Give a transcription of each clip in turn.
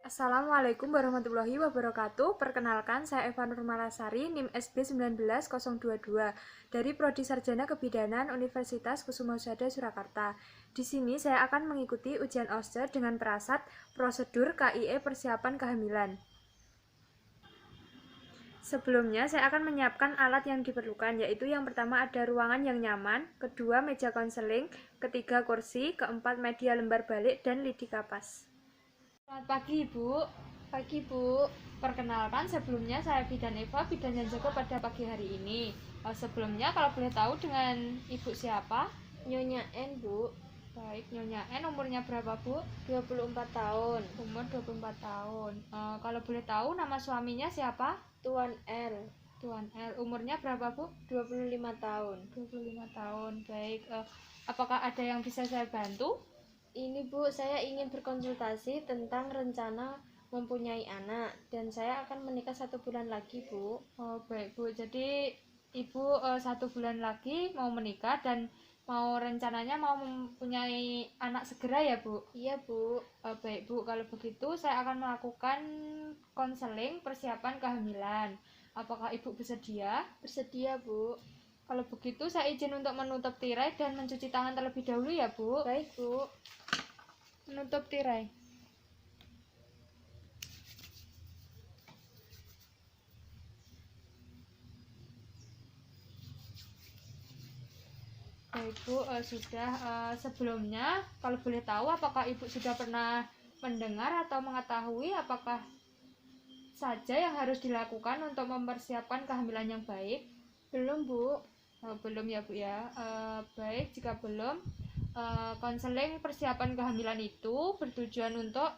Assalamualaikum warahmatullahi wabarakatuh. Perkenalkan, saya Eva Nurmalasari, NIM SB 19022 dari Prodi Sarjana Kebidanan Universitas Kusuma Surakarta. Di sini saya akan mengikuti ujian OSCE dengan perasat prosedur KIE persiapan kehamilan. Sebelumnya, saya akan menyiapkan alat yang diperlukan, yaitu yang pertama ada ruangan yang nyaman, kedua meja konseling, ketiga kursi, keempat media lembar balik, dan lidi kapas. Selamat pagi, Ibu. Pagi, Bu. Perkenalkan, sebelumnya saya Bidan Eva, bidan yang jaga pada pagi hari ini. Sebelumnya, kalau boleh tahu dengan Ibu siapa? Nyonya N, Bu. Baik, Nyonya N, umurnya berapa, Bu? 24 tahun. Umur 24 tahun. Kalau boleh tahu nama suaminya siapa? Tuan L. Tuan L. Umurnya berapa, Bu? 25 tahun. 25 tahun. Baik, apakah ada yang bisa saya bantu? Ini, Bu, saya ingin berkonsultasi tentang rencana mempunyai anak dan saya akan menikah 1 bulan lagi, Bu. Oh, baik, Bu. Jadi Ibu 1 bulan lagi mau menikah dan rencananya mau mempunyai anak segera ya, Bu? Iya, Bu. Baik, Bu. Kalau begitu saya akan melakukan konseling persiapan kehamilan. Apakah Ibu bersedia? Bersedia, Bu. Kalau begitu saya izin untuk menutup tirai dan mencuci tangan terlebih dahulu ya, Bu. Baik, Bu. Menutup tirai. Baik, Bu, sudah. Sebelumnya, kalau boleh tahu, apakah Ibu sudah pernah mendengar atau mengetahui apakah saja yang harus dilakukan untuk mempersiapkan kehamilan yang baik? Belum, Bu. Belum ya, Bu ya. Baik, jika belum, konseling persiapan kehamilan itu bertujuan untuk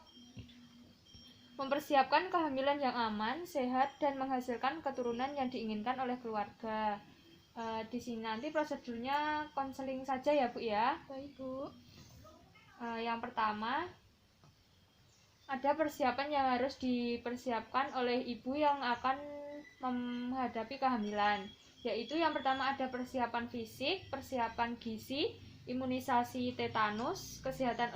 mempersiapkan kehamilan yang aman, sehat, dan menghasilkan keturunan yang diinginkan oleh keluarga. Di sini nanti prosedurnya konseling saja ya, Bu ya. Baik, Bu. Yang pertama, ada persiapan yang harus dipersiapkan oleh ibu yang akan menghadapi kehamilan, yaitu yang pertama ada persiapan fisik, persiapan gizi, imunisasi tetanus, kesehatan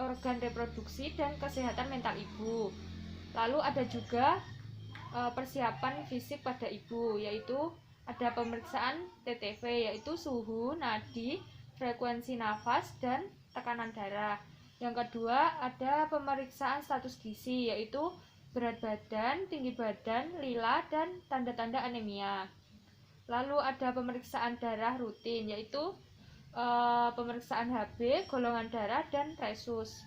organ reproduksi, dan kesehatan mental ibu. Lalu ada juga persiapan fisik pada ibu, yaitu ada pemeriksaan TTV, yaitu suhu, nadi, frekuensi nafas, dan tekanan darah. Yang kedua ada pemeriksaan status gizi, yaitu berat badan, tinggi badan, lila, dan tanda-tanda anemia. Lalu ada pemeriksaan darah rutin, yaitu pemeriksaan HB, golongan darah, dan resus.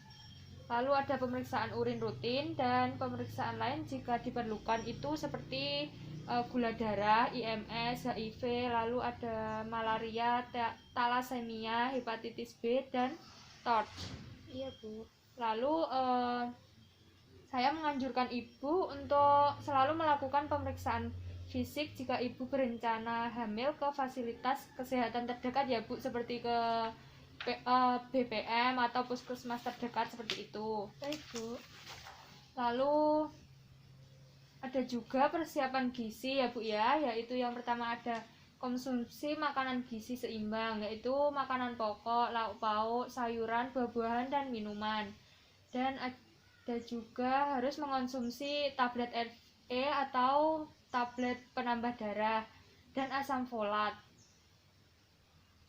Lalu ada pemeriksaan urin rutin dan pemeriksaan lain jika diperlukan, itu seperti gula darah, IMS, HIV, lalu ada malaria, talasemia, hepatitis B, dan TORCH. Iya, Bu. Lalu saya menganjurkan ibu untuk selalu melakukan pemeriksaan fisik jika ibu berencana hamil ke fasilitas kesehatan terdekat ya, Bu, seperti ke BPM atau puskesmas terdekat seperti itu. Baik, Bu. Lalu ada juga persiapan gizi ya, Bu ya, yaitu yang pertama ada konsumsi makanan gizi seimbang, yaitu makanan pokok, lauk pauk, sayuran, buah-buahan, dan minuman. Dan ada juga harus mengonsumsi tablet Fe atau tablet penambah darah dan asam folat.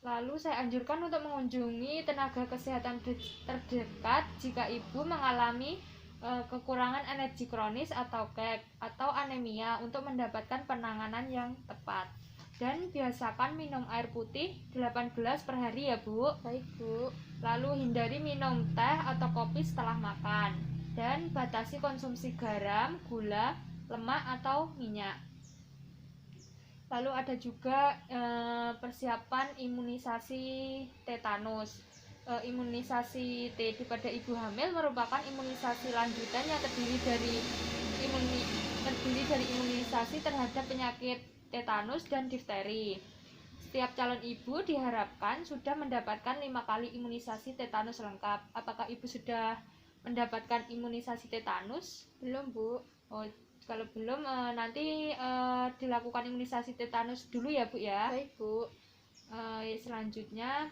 Lalu saya anjurkan untuk mengunjungi tenaga kesehatan terdekat jika ibu mengalami kekurangan energi kronis atau KEK atau anemia untuk mendapatkan penanganan yang tepat. Dan biasakan minum air putih 8 gelas per hari ya, Bu. Baik, Bu. Lalu hindari minum teh atau kopi setelah makan. Dan batasi konsumsi garam, gula, lemak, atau minyak. Lalu ada juga persiapan imunisasi tetanus. Imunisasi TB pada ibu hamil merupakan imunisasi lanjutan yang terdiri dari imunisasi terhadap penyakit tetanus dan difteri. Setiap calon ibu diharapkan sudah mendapatkan 5 kali imunisasi tetanus lengkap. Apakah ibu sudah mendapatkan imunisasi tetanus? Belum, Bu. Oh, kalau belum nanti dilakukan imunisasi tetanus dulu ya, Bu ya. Baik, Bu. Selanjutnya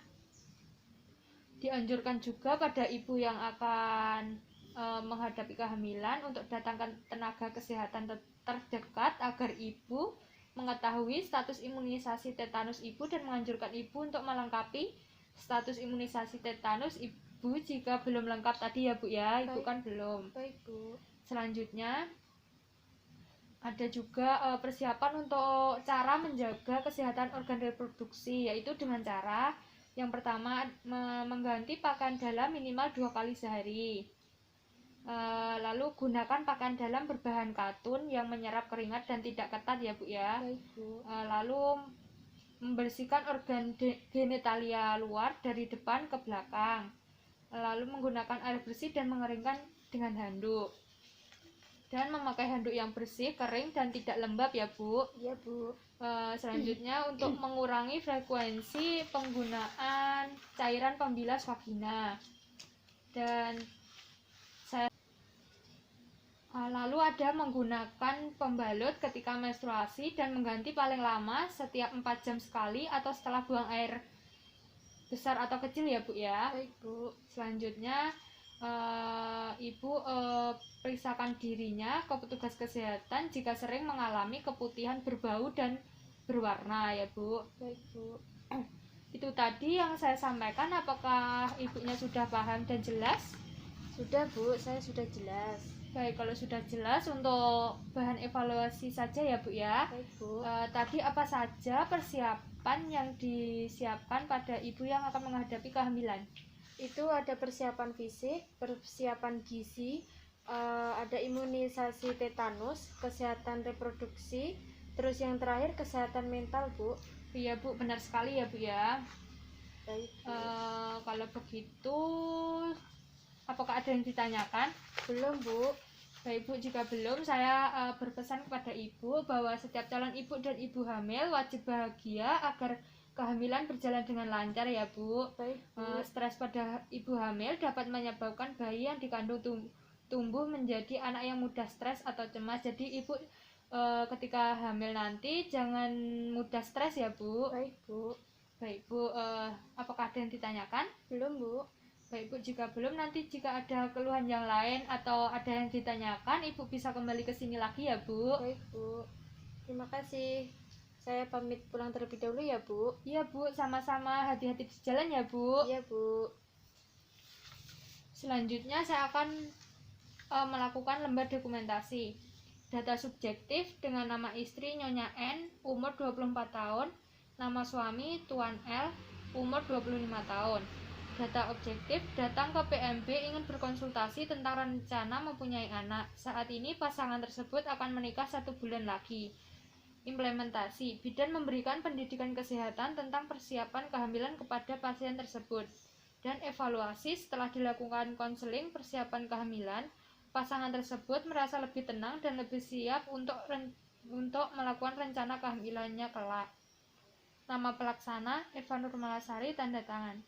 dianjurkan juga pada ibu yang akan menghadapi kehamilan untuk datangkan tenaga kesehatan terdekat agar ibu mengetahui status imunisasi tetanus ibu dan menganjurkan ibu untuk melengkapi status imunisasi tetanus ibu jika belum lengkap tadi ya Bu ya. Ibu kan belum. Baik Bu. Selanjutnya ada juga persiapan untuk cara menjaga kesehatan organ reproduksi, yaitu dengan cara yang pertama mengganti pakaian dalam minimal 2 kali sehari. Lalu gunakan pakaian dalam berbahan katun yang menyerap keringat dan tidak ketat ya Bu ya. Baik Bu. Lalu membersihkan organ genitalia luar dari depan ke belakang. Lalu menggunakan air bersih dan mengeringkan dengan handuk. Dan memakai handuk yang bersih, kering dan tidak lembab ya Bu. Iya Bu. Selanjutnya untuk mengurangi frekuensi penggunaan cairan pembilas vagina. Dan lalu ada menggunakan pembalut ketika menstruasi dan mengganti paling lama setiap 4 jam sekali atau setelah buang air besar atau kecil ya Bu ya. Baik Bu. Selanjutnya ibu periksakan dirinya ke petugas kesehatan jika sering mengalami keputihan berbau dan berwarna ya Bu. Baik Bu. Itu tadi yang saya sampaikan, apakah ibunya sudah paham dan jelas? Sudah Bu, saya sudah jelas. Baik, kalau sudah jelas untuk bahan evaluasi saja ya Bu ya. Baik Bu. Tadi apa saja persiapan yang disiapkan pada ibu yang akan menghadapi kehamilan? Itu ada persiapan fisik, persiapan gizi, ada imunisasi tetanus, kesehatan reproduksi, terus yang terakhir kesehatan mental Bu. Iya Bu, benar sekali ya Bu ya. Baik Bu. Kalau begitu, apakah ada yang ditanyakan? Belum Bu. Baik Bu, jika belum, saya berpesan kepada ibu bahwa setiap calon ibu dan ibu hamil wajib bahagia agar kehamilan berjalan dengan lancar ya Bu. Baik Bu. Stres pada ibu hamil dapat menyebabkan bayi yang dikandung tumbuh menjadi anak yang mudah stres atau cemas. Jadi ibu ketika hamil nanti jangan mudah stres ya Bu. Baik Bu. Baik Bu, apakah ada yang ditanyakan? Belum Bu. Baik Bu, jika belum, nanti jika ada keluhan yang lain atau ada yang ditanyakan, ibu bisa kembali ke sini lagi ya Bu. Baik Bu. Terima kasih. Saya pamit pulang terlebih dahulu ya Bu. Iya Bu, sama-sama, hati-hati di jalan ya Bu. Iya Bu. Selanjutnya saya akan melakukan lembar dokumentasi. Data subjektif dengan nama istri Nyonya N, umur 24 tahun, nama suami Tuan L, umur 25 tahun. Data objektif, datang ke PMB ingin berkonsultasi tentang rencana mempunyai anak. Saat ini pasangan tersebut akan menikah 1 bulan lagi. Implementasi, bidan memberikan pendidikan kesehatan tentang persiapan kehamilan kepada pasien tersebut. Dan evaluasi, setelah dilakukan konseling persiapan kehamilan, pasangan tersebut merasa lebih tenang dan lebih siap untuk melakukan rencana kehamilannya kelak. Nama pelaksana, Eva Nurmalasari, tanda tangan.